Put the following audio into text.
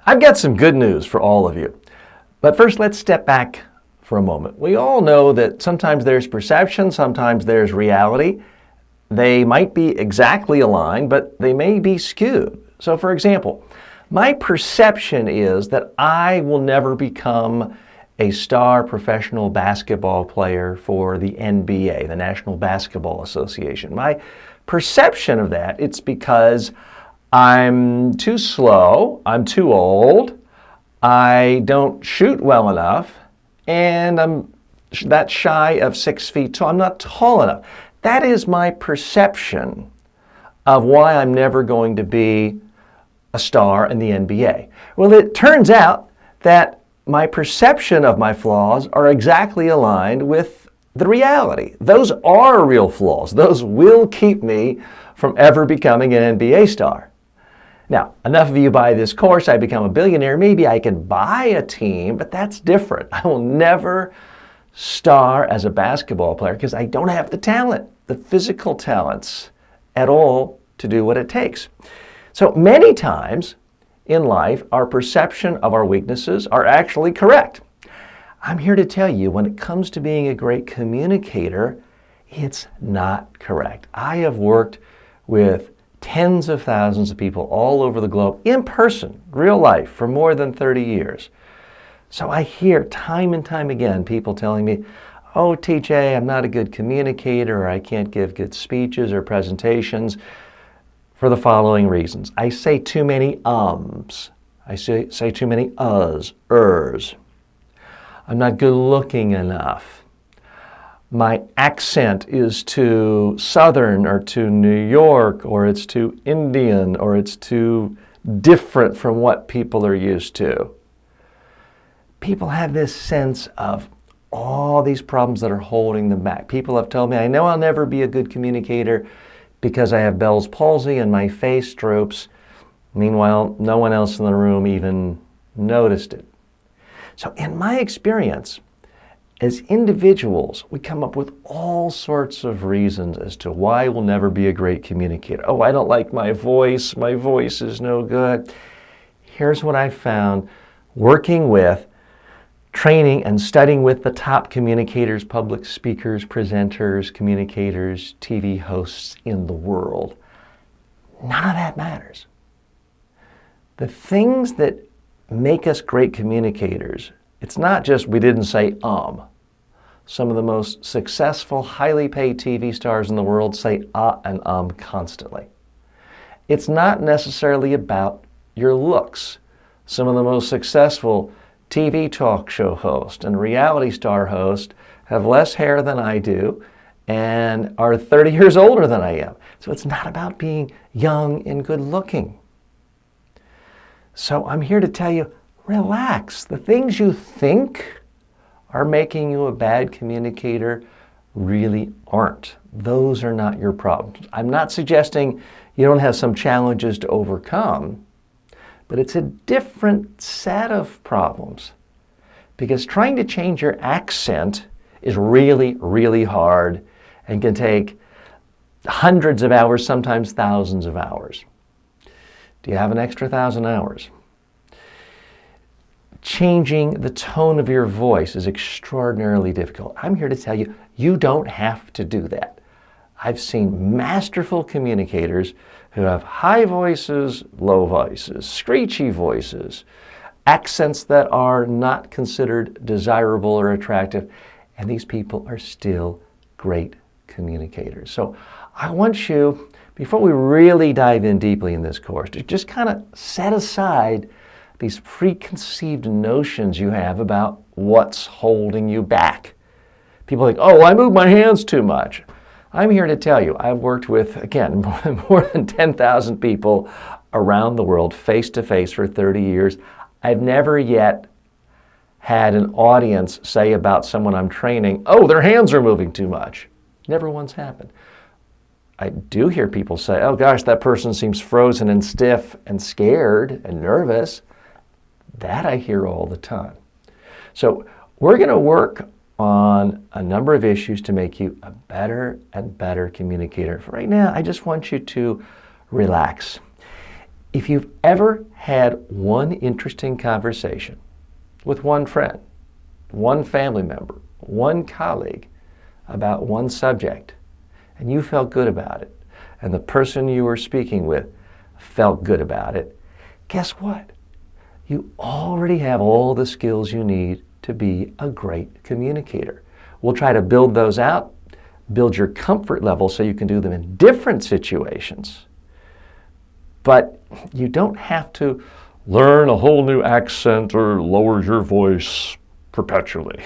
I've got some good news for all of you. But first, let's step back for a moment. We all know that sometimes there's perception, sometimes there's reality. They might be exactly aligned, but they may be skewed. So for example, my perception is that I will never become a star professional basketball player for the NBA, the National Basketball Association. My perception of that, it's because I'm too slow, I'm too old, I don't shoot well enough, and I'm that shy of 6 feet tall. I'm not tall enough. That is my perception of why I'm never going to be a star in the NBA. Well, it turns out that my perception of my flaws are exactly aligned with the reality. Those are real flaws. Those will keep me from ever becoming an NBA star. Now, enough of you buy this course, I become a billionaire, maybe I can buy a team, but that's different. I will never star as a basketball player because I don't have the talent, the physical talents at all to do what it takes. So many times in life, our perception of our weaknesses are actually correct. I'm here to tell you, when it comes to being a great communicator, it's not correct. I have worked with tens of thousands of people all over the globe, in person, real life, for more than 30 years. So I hear time and time again people telling me, oh, TJ, I'm not a good communicator, or I can't give good speeches or presentations for the following reasons. I say too many ums. I say too many uhs, ers. I'm not good looking enough. My accent is too Southern or too New York, or it's too Indian, or it's too different from what people are used to. People have this sense of all these problems that are holding them back. People have told me, I know I'll never be a good communicator because I have Bell's palsy and my face droops. Meanwhile, no one else in the room even noticed it. So in my experience, as individuals, we come up with all sorts of reasons as to why we'll never be a great communicator. Oh, I don't like my voice is no good. Here's what I found working with, training and studying with the top communicators, public speakers, presenters, communicators, TV hosts in the world. None of that matters. The things that make us great communicators, it's not just we didn't say Some of the most successful, highly paid TV stars in the world say and constantly. It's not necessarily about your looks. Some of the most successful TV talk show hosts and reality star hosts have less hair than I do and are 30 years older than I am. So it's not about being young and good looking. So I'm here to tell you, relax. The things you think are making you a bad communicator really aren't. Those are not your problems. I'm not suggesting you don't have some challenges to overcome, but it's a different set of problems. Because trying to change your accent is really, really hard and can take hundreds of hours, sometimes thousands of hours. Do you have an extra 1,000 hours? Changing the tone of your voice is extraordinarily difficult. I'm here to tell you, you don't have to do that. I've seen masterful communicators who have high voices, low voices, screechy voices, accents that are not considered desirable or attractive, and these people are still great communicators. So I want you, before we really dive in deeply in this course, to just kind of set aside these preconceived notions you have about what's holding you back. People think, oh, I move my hands too much. I'm here to tell you, I've worked with, again, more than 10,000 people around the world face to face for 30 years. I've never yet had an audience say about someone I'm training, oh, their hands are moving too much. Never once happened. I do hear people say, oh gosh, that person seems frozen and stiff and scared and nervous. That I hear all the time. So we're going to work on a number of issues to make you a better and better communicator. For right now, I just want you to relax. If you've ever had one interesting conversation with one friend, one family member, one colleague about one subject, and you felt good about it, and the person you were speaking with felt good about it, guess what? You already have all the skills you need to be a great communicator. We'll try to build those out, build your comfort level so you can do them in different situations. But you don't have to learn a whole new accent or lower your voice perpetually.